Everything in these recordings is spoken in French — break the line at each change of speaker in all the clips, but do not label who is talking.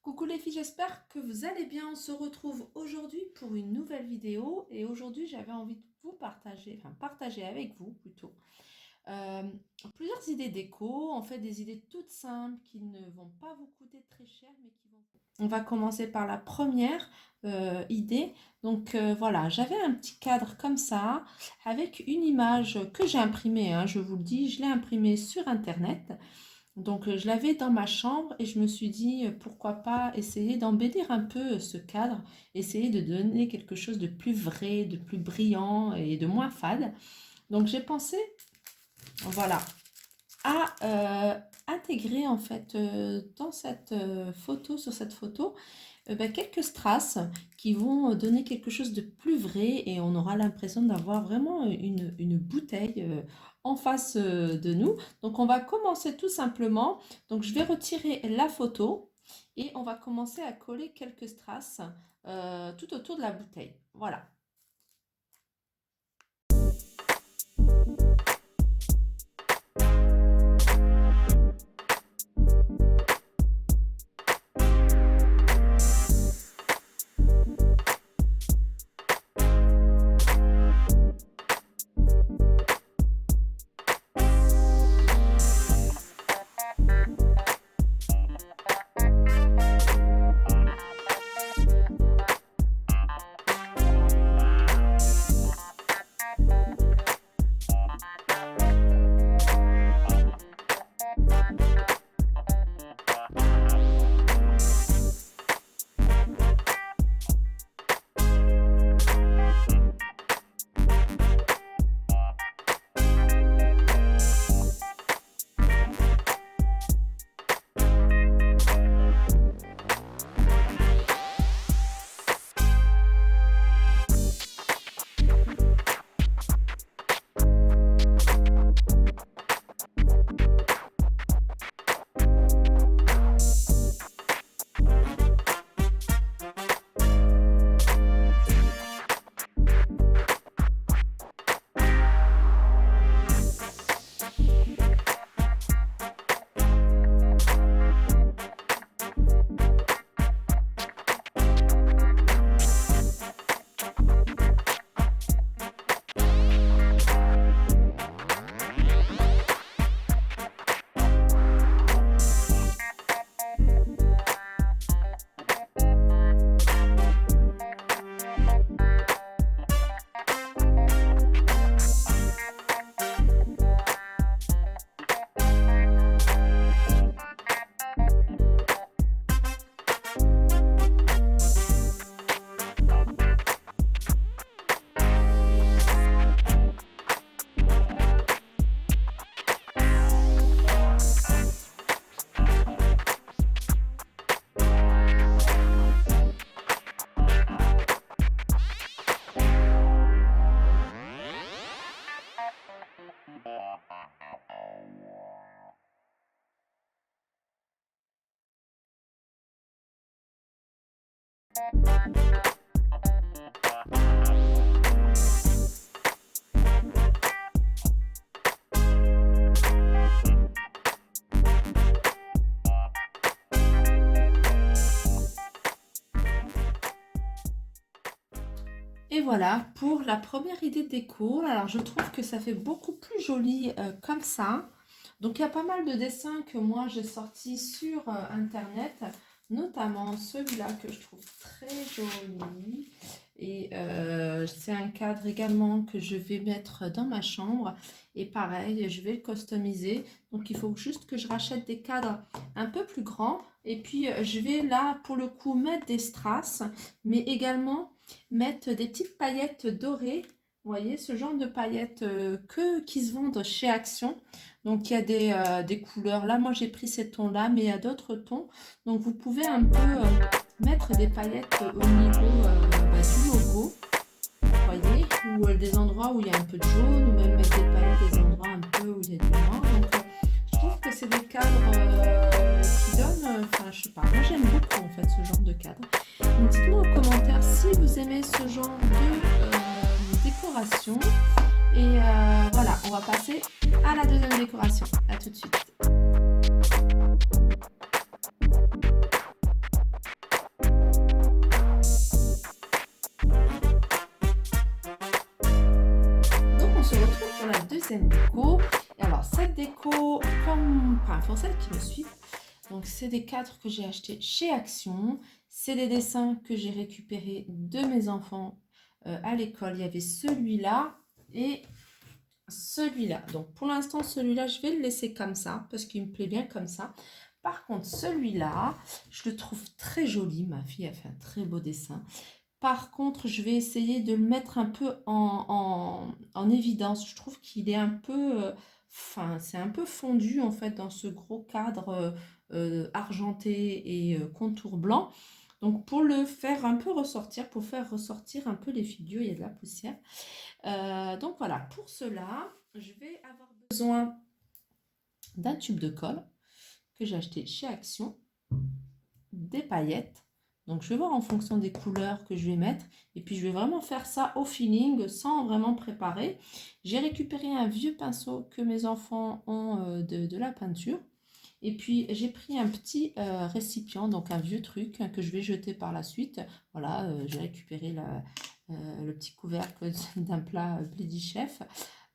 Coucou les filles, j'espère que vous allez bien. On se retrouve aujourd'hui pour une nouvelle vidéo et aujourd'hui j'avais envie de vous partager avec vous plutôt euh, plusieurs idées déco, en fait des idées toutes simples qui ne vont pas vous coûter très cher mais qui vont... On va commencer par la première idée. Donc voilà, j'avais un petit cadre comme ça avec une image que j'ai imprimée, hein, je vous le dis, je l'ai imprimée sur internet. Donc, je l'avais dans ma chambre et je me suis dit, pourquoi pas essayer d'embellir un peu ce cadre, essayer de donner quelque chose de plus vrai, de plus brillant et de moins fade. Donc, j'ai pensé, voilà, à intégrer en fait dans cette photo, sur cette photo, quelques strass qui vont donner quelque chose de plus vrai et on aura l'impression d'avoir vraiment une bouteille en face de nous. Donc on va commencer tout simplement. Donc je vais retirer la photo et on va commencer à coller quelques strass tout autour de la bouteille. Voilà. Et voilà pour la première idée déco. Alors je trouve que ça fait beaucoup plus joli comme ça. Donc il y a pas mal de dessins que moi j'ai sortis sur internet, notamment celui-là que je trouve très joli. Et c'est un cadre également que je vais mettre dans ma chambre. Et pareil, je vais le customiser. Donc il faut juste que je rachète des cadres un peu plus grands. Et puis je vais là pour le coup mettre des strass, mais également mettre des petites paillettes dorées. Vous voyez, ce genre de paillettes qui se vendent chez Action. Donc, il y a des couleurs. Là, moi, j'ai pris ces tons-là, mais il y a d'autres tons. Donc, vous pouvez un peu mettre des paillettes au niveau du logo. Vous voyez, ou des endroits où il y a un peu de jaune, ou même mettre des paillettes des endroits un peu où il y a du noir. Donc, je trouve que c'est des cadres qui donnent, enfin, je sais pas, moi j'aime beaucoup en fait ce genre de cadre. Donc, dites-moi en commentaire si vous aimez ce genre de décoration. Et voilà, on va passer à la deuxième décoration. À tout de suite. deuxième déco. Et alors cette déco, pour celles qui me suivent, donc c'est des cadres que j'ai achetés chez Action. C'est des dessins que j'ai récupérés de mes enfants à l'école. Il y avait celui-là et celui-là. Donc pour l'instant, celui-là, je vais le laisser comme ça parce qu'il me plaît bien comme ça. Par contre, celui-là, je le trouve très joli. Ma fille a fait un très beau dessin. Par contre, je vais essayer de le mettre un peu en évidence. Je trouve qu'il est un peu, c'est un peu fondu en fait dans ce gros cadre argenté et contour blanc. Donc pour le faire un peu ressortir, pour faire ressortir un peu les figures, il y a de la poussière. Donc voilà, pour cela, je vais avoir besoin d'un tube de colle que j'ai acheté chez Action, des paillettes. Donc je vais voir en fonction des couleurs que je vais mettre. Et puis je vais vraiment faire ça au feeling sans vraiment préparer. J'ai récupéré un vieux pinceau que mes enfants ont de la peinture. Et puis j'ai pris un petit récipient, donc un vieux truc que je vais jeter par la suite. Voilà, j'ai récupéré le petit couvercle d'un plat Lady Chef.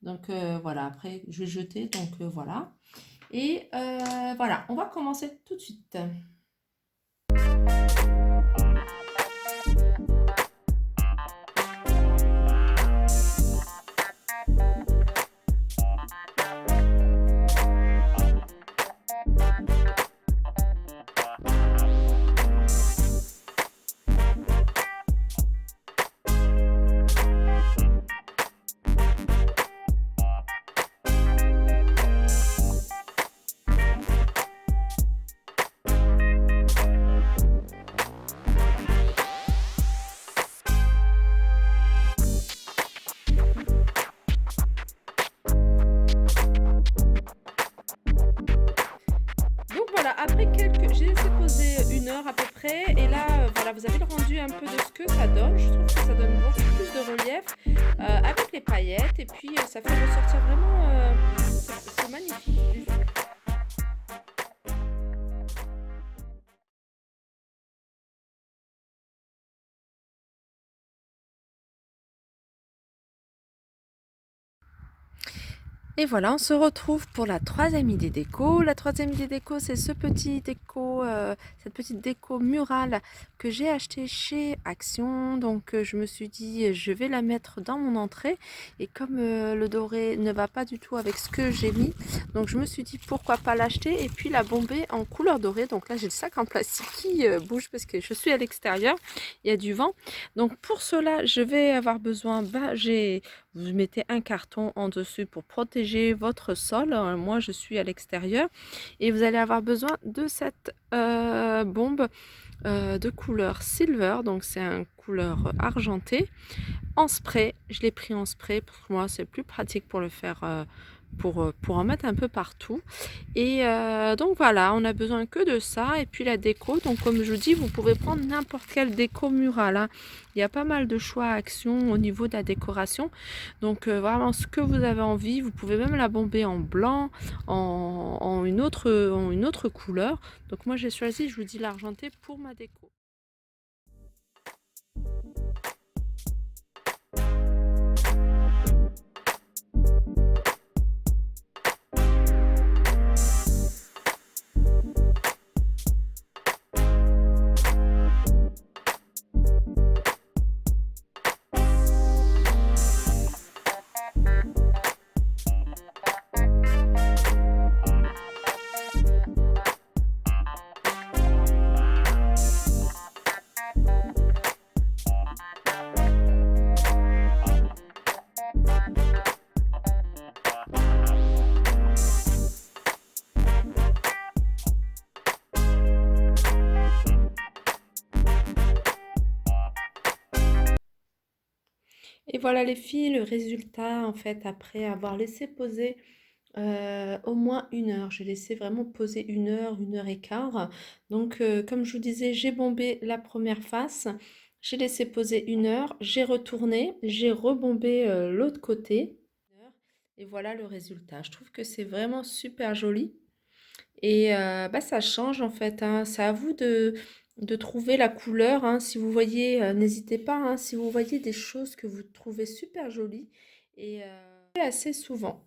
Donc voilà, après je vais jeter, donc voilà. Et voilà, on va commencer tout de suite. Donc voilà, après j'ai laissé poser 1 heure à peu près, et là, voilà, vous avez le rendu un peu de ce que ça donne. Je trouve que ça donne beaucoup plus de relief avec les paillettes, et puis ça fait ressortir vraiment, c'est magnifique. Et voilà, on se retrouve pour la troisième idée déco. La troisième idée déco, c'est cette petite déco murale que j'ai achetée chez Action. Donc je me suis dit, je vais la mettre dans mon entrée. Et comme le doré ne va pas du tout avec ce que j'ai mis, donc je me suis dit pourquoi pas l'acheter et puis la bomber en couleur dorée. Donc là, j'ai le sac en plastique qui bouge parce que je suis à l'extérieur, il y a du vent. Donc pour cela, je vais avoir besoin, vous mettez un carton en dessus pour protéger votre sol. Moi, je suis à l'extérieur. Et vous allez avoir besoin de cette bombe de couleur silver. Donc, c'est une couleur argentée. En spray. Je l'ai pris en spray. Pour moi, c'est plus pratique pour le faire, pour en mettre un peu partout. Et donc voilà, on a besoin que de ça. Et puis la déco, donc comme je vous dis, vous pouvez prendre n'importe quelle déco murale, hein. Il y a pas mal de choix à Action au niveau de la décoration. Donc vraiment ce que vous avez envie, vous pouvez même la bomber en blanc, en une autre couleur. Donc moi j'ai choisi, je vous dis, l'argenté pour ma déco. Et voilà les filles, le résultat en fait après avoir laissé poser au moins 1 heure. J'ai laissé vraiment poser 1 heure, 1 heure et quart. Donc comme je vous disais, j'ai bombé la première face, j'ai laissé poser 1 heure, j'ai retourné, j'ai rebombé l'autre côté. Et voilà le résultat. Je trouve que c'est vraiment super joli. Et bah, ça change en fait, hein. C'est à vous de trouver la couleur, hein. Si vous voyez, n'hésitez pas, hein, si vous voyez des choses que vous trouvez super jolies. Et assez souvent.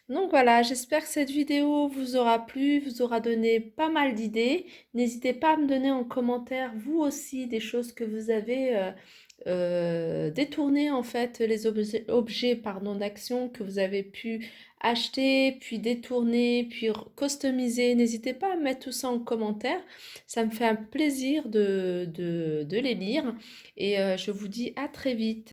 Donc voilà, j'espère que cette vidéo vous aura plu, vous aura donné pas mal d'idées. N'hésitez pas à me donner en commentaire, vous aussi, des choses que vous avez détourné en fait, les objets pardon, d'action que vous avez pu acheter, puis détourner, puis customiser. N'hésitez pas à mettre tout ça en commentaire. Ça me fait un plaisir de les lire et je vous dis à très vite.